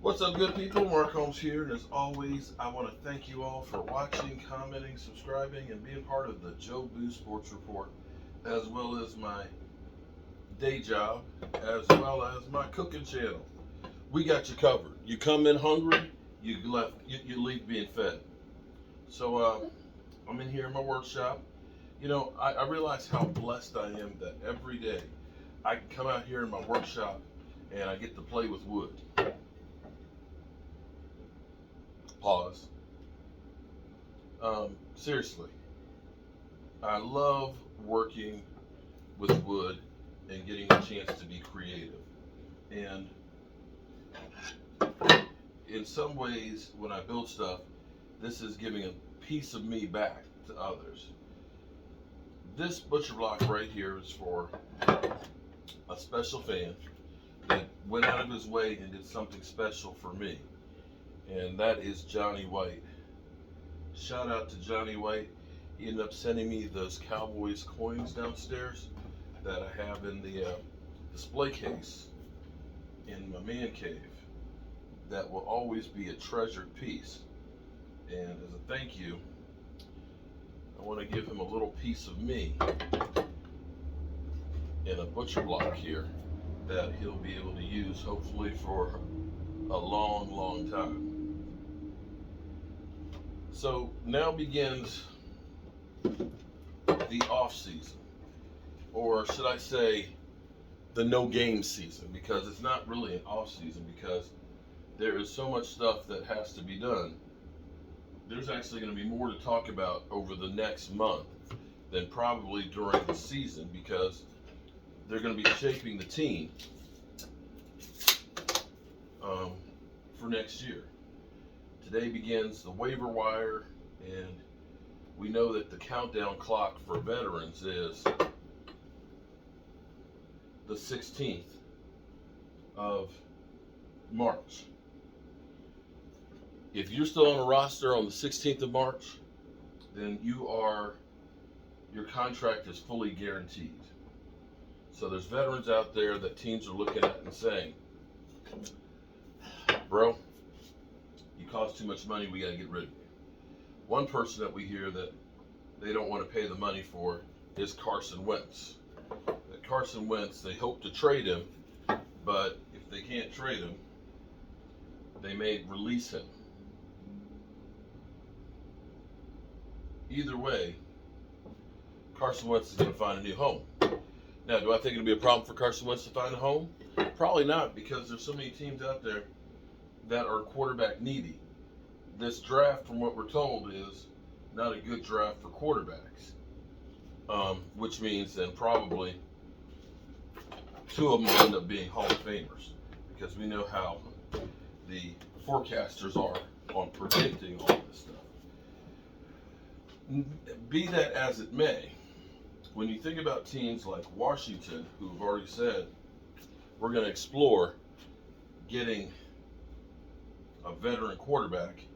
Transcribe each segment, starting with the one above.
What's up, good people? Mark Holmes here, and as always, I want to thank you all for watching, commenting, subscribing, and being part of the Joe Boo Sports Report, as well as my day job, as well as my cooking channel. We got you covered. You come in hungry, you leave being fed. So I'm in here in my workshop. I realize how blessed I am that every day I can come out here in my workshop and I get to play with wood. Pause. Seriously, I love working with wood and getting a chance to be creative. And in some ways, when I build stuff, this is giving a piece of me back to others. This butcher block right here is for a special fan that went out of his way and did something special for me. And that is Johnny White. Shout out to Johnny White. He ended up sending me those Cowboys coins downstairs that I have in the display case in my man cave. That will always be a treasured piece. And as a thank you, I want to give him a little piece of me in a butcher block here that he'll be able to use hopefully for a long, long time. So now begins the off season, or should I say the no game season, because it's not really an off season because there is so much stuff that has to be done. There's actually going to be more to talk about over the next month than probably during the season, because they're going to be shaping the team for next year. Today begins the waiver wire, and we know that the countdown clock for veterans is the 16th of March. If you're still on a roster on the 16th of March, then your contract is fully guaranteed. So there's veterans out there that teams are looking at and saying, bro, you cost too much money, we got to get rid of you. One person that we hear that they don't want to pay the money for is Carson Wentz. That Carson Wentz, they hope to trade him, but if they can't trade him, they may release him. Either way, Carson Wentz is going to find a new home. Now, do I think it'll be a problem for Carson Wentz to find a home? Probably not, because there's so many teams out there that are quarterback needy. This draft, from what we're told, is not a good draft for quarterbacks, which means then probably two of them will end up being Hall of Famers, because we know how the forecasters are on predicting all this stuff. Be that as it may, when you think about teams like Washington, who've already said we're going to explore getting a veteran quarterback,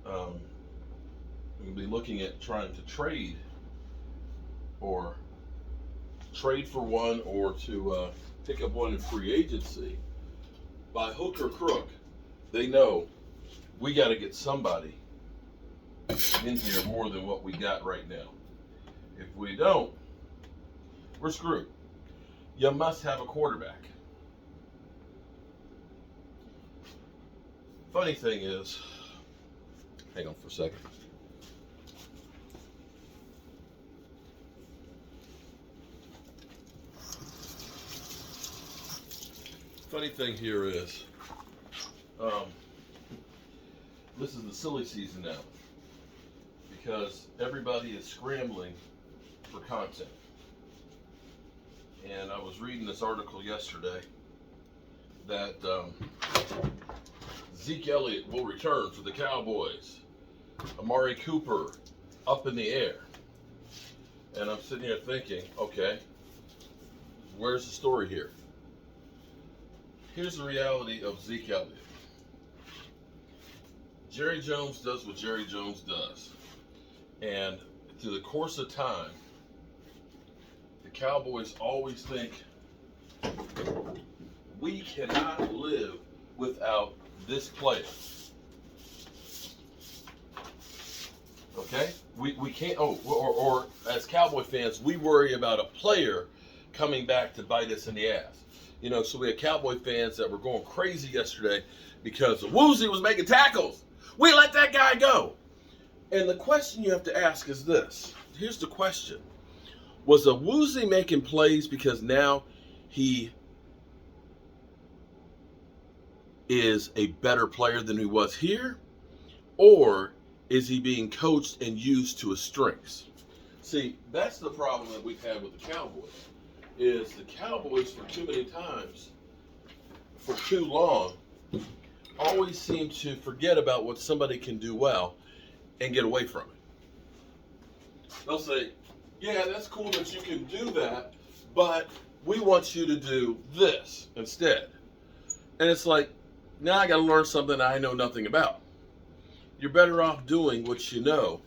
we'll be looking at trying to trade for one, or to pick up one in free agency. By hook or crook, they know we got to get somebody in here more than what we got right now. If we don't, we're screwed. You must have a quarterback. Funny thing is, hang on for a second. Funny thing here is, this is the silly season now, because everybody is scrambling for content. And I was reading this article yesterday that Zeke Elliott will return for the Cowboys. Amari Cooper up in the air. And I'm sitting here thinking, okay, where's the story here? Here's the reality of Zeke Elliott. Jerry Jones does what Jerry Jones does. And through the course of time, the Cowboys always think we cannot live without this player. Okay? We can't, or as Cowboy fans, we worry about a player coming back to bite us in the ass. You know, so we had Cowboy fans that were going crazy yesterday because Woozy was making tackles. We let that guy go. And the question you have to ask is this. Here's the question. Was a Woozy making plays because now he is a better player than he was here? Or is he being coached and used to his strengths? See, that's the problem that we've had with the Cowboys. Is the Cowboys for too many times, for too long, always seem to forget about what somebody can do well and get away from it. They'll say, yeah, that's cool that you can do that, but we want you to do this instead. And it's like, now I got to learn something I know nothing about. You're better off doing what you know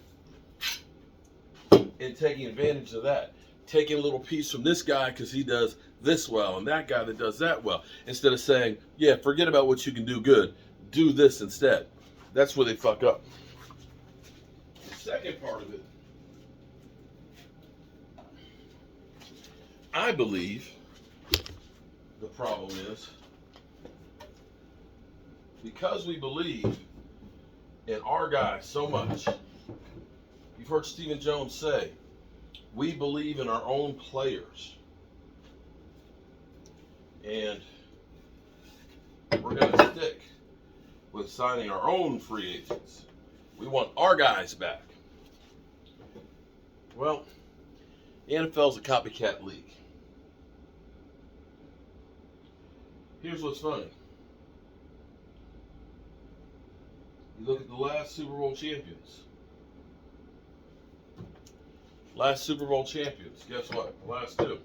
and taking advantage of that. Taking a little piece from this guy because he does this well and that guy that does that well. Instead of saying, yeah, forget about what you can do good. Do this instead. That's where they fuck up. The second part of it, I believe the problem is because we believe in our guy so much. You've heard Stephen Jones say, we believe in our own players. And we're going to stick with signing our own free agents. We want our guys back. Well, the NFL's a copycat league. Here's what's funny. You look at the last Super Bowl champions. Last Super Bowl champions, guess what? The last two.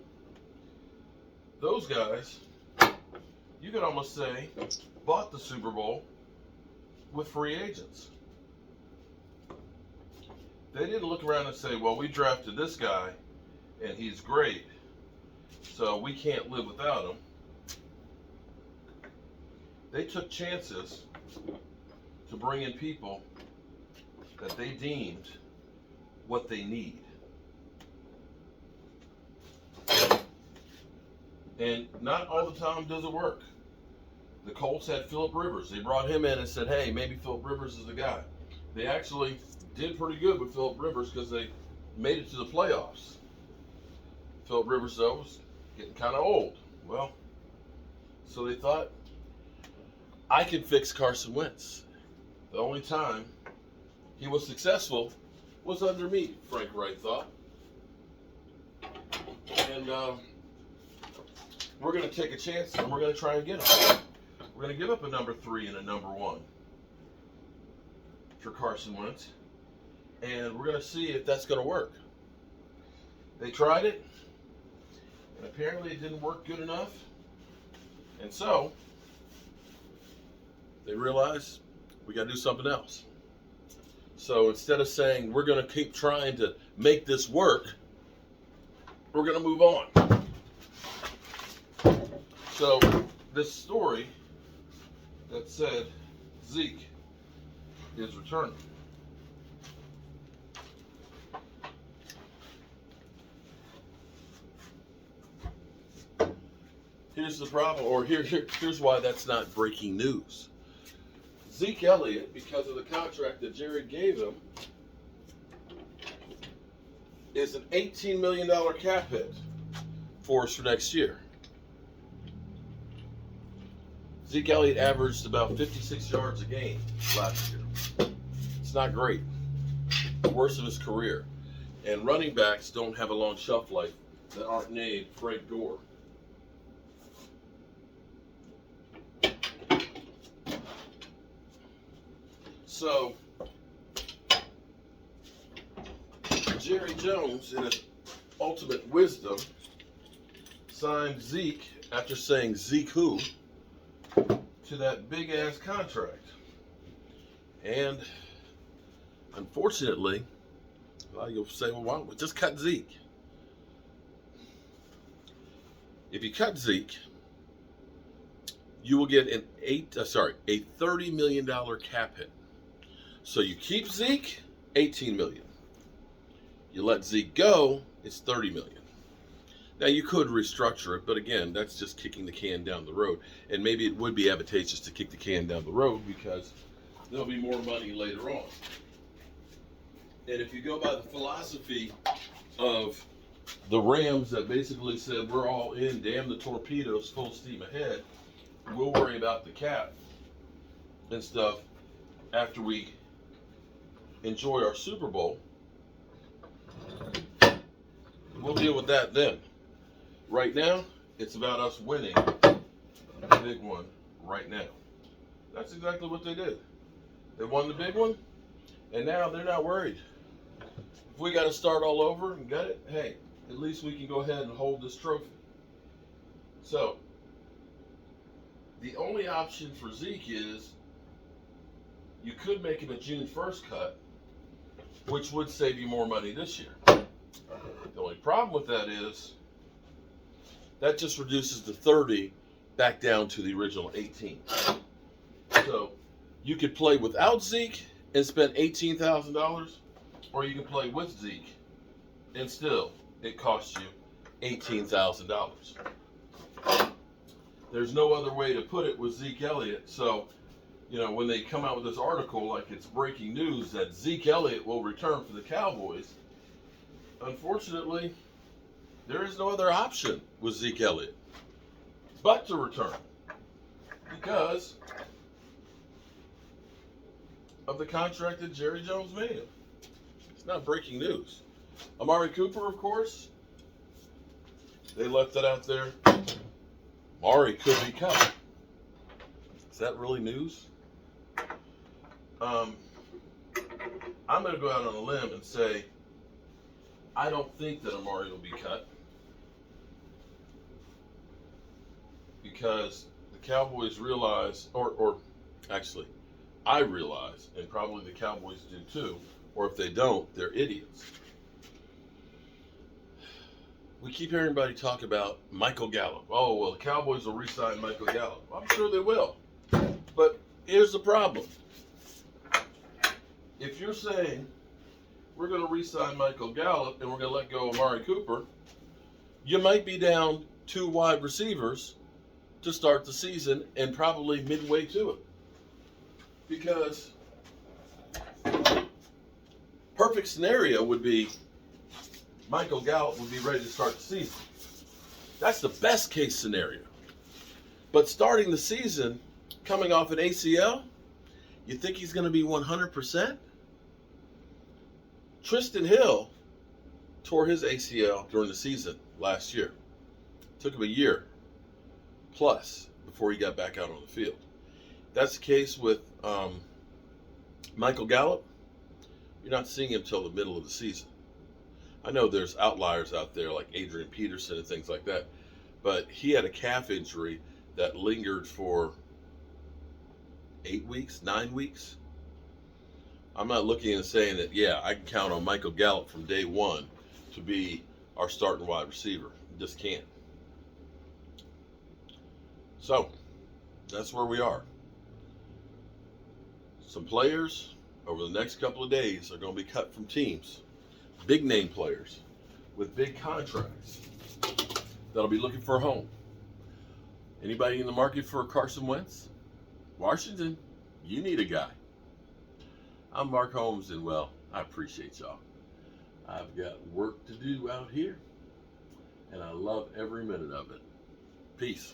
Those guys, you could almost say, bought the Super Bowl with free agents. They didn't look around and say, well, we drafted this guy, and he's great, so we can't live without him. They took chances to bring in people that they deemed what they need. And not all the time does it work. The Colts had Phillip Rivers. They brought him in and said, hey, maybe Phillip Rivers is the guy. They actually did pretty good with Phillip Rivers because they made it to the playoffs. Phillip Rivers, though, was getting kind of old. Well, so they thought, I can fix Carson Wentz. The only time he was successful was under me, Frank Wright thought. And we're going to take a chance and we're going to try and get him. We're going to give up a number 3 and a number 1 for Carson Wentz. And we're going to see if that's going to work. They tried it. And apparently it didn't work good enough. And so they realized we got to do something else. So instead of saying we're going to keep trying to make this work, we're going to move on. So this story that said Zeke is returning. Here's the problem, or here's why that's not breaking news. Zeke Elliott, because of the contract that Jerry gave him, is an $18 million cap hit for us for next year. Zeke Elliott averaged about 56 yards a game last year. It's not great. The worst of his career. And running backs don't have a long shelf life that aren't named Frank Gore. So, Jerry Jones, in his ultimate wisdom, signed Zeke after saying Zeke who to that big-ass contract. And unfortunately, well, you'll say, well, why don't we just cut Zeke? If you cut Zeke, you will get a $30 million cap hit. So you keep Zeke, 18 million. You let Zeke go, it's 30 million. Now you could restructure it, but again, that's just kicking the can down the road. And maybe it would be advantageous to kick the can down the road because there'll be more money later on. And if you go by the philosophy of the Rams that basically said we're all in, damn the torpedoes, full steam ahead, we'll worry about the cap and stuff after we enjoy our Super Bowl. We'll deal with that then. Right now, it's about us winning the big one right now. That's exactly what they did. They won the big one, and now they're not worried. If we got to start all over and get it, hey, at least we can go ahead and hold this trophy. So, the only option for Zeke is you could make him a June 1st cut, which would save you more money this year. The only problem with that is that just reduces the 30 back down to the original 18. So you could play without Zeke and spend $18,000, or you can play with Zeke and still it costs you $18,000. There's no other way to put it with Zeke Elliott. So, you know, when they come out with this article like it's breaking news that Zeke Elliott will return for the Cowboys, unfortunately, there is no other option with Zeke Elliott but to return because of the contract that Jerry Jones made him. It's not breaking news. Amari Cooper, of course, they left that out there. Amari could be cut. Is that really news? I'm going to go out on a limb and say I don't think that Amari will be cut because the Cowboys realize, or actually, I realize, and probably the Cowboys do too, or if they don't, they're idiots. We keep hearing everybody talk about Michael Gallup. Oh, well, the Cowboys will re-sign Michael Gallup. I'm sure they will. But here's the problem. If you're saying we're going to re-sign Michael Gallup and we're going to let go of Amari Cooper, you might be down 2 wide receivers to start the season and probably midway to it. Because perfect scenario would be Michael Gallup would be ready to start the season. That's the best case scenario. But starting the season, coming off an ACL, you think he's going to be 100%? Tristan Hill tore his ACL during the season last year. Took him a year plus before he got back out on the field. That's the case with Michael Gallup. You're not seeing him till the middle of the season. I know there's outliers out there like Adrian Peterson and things like that, but he had a calf injury that lingered for 8 weeks, 9 weeks. I'm not looking and saying that, yeah, I can count on Michael Gallup from day one to be our starting wide receiver. Just can't. So, that's where we are. Some players over the next couple of days are going to be cut from teams. Big name players with big contracts that'll be looking for a home. Anybody in the market for Carson Wentz? Washington, you need a guy. I'm Mark Holmes, and well, I appreciate y'all. I've got work to do out here, and I love every minute of it. Peace.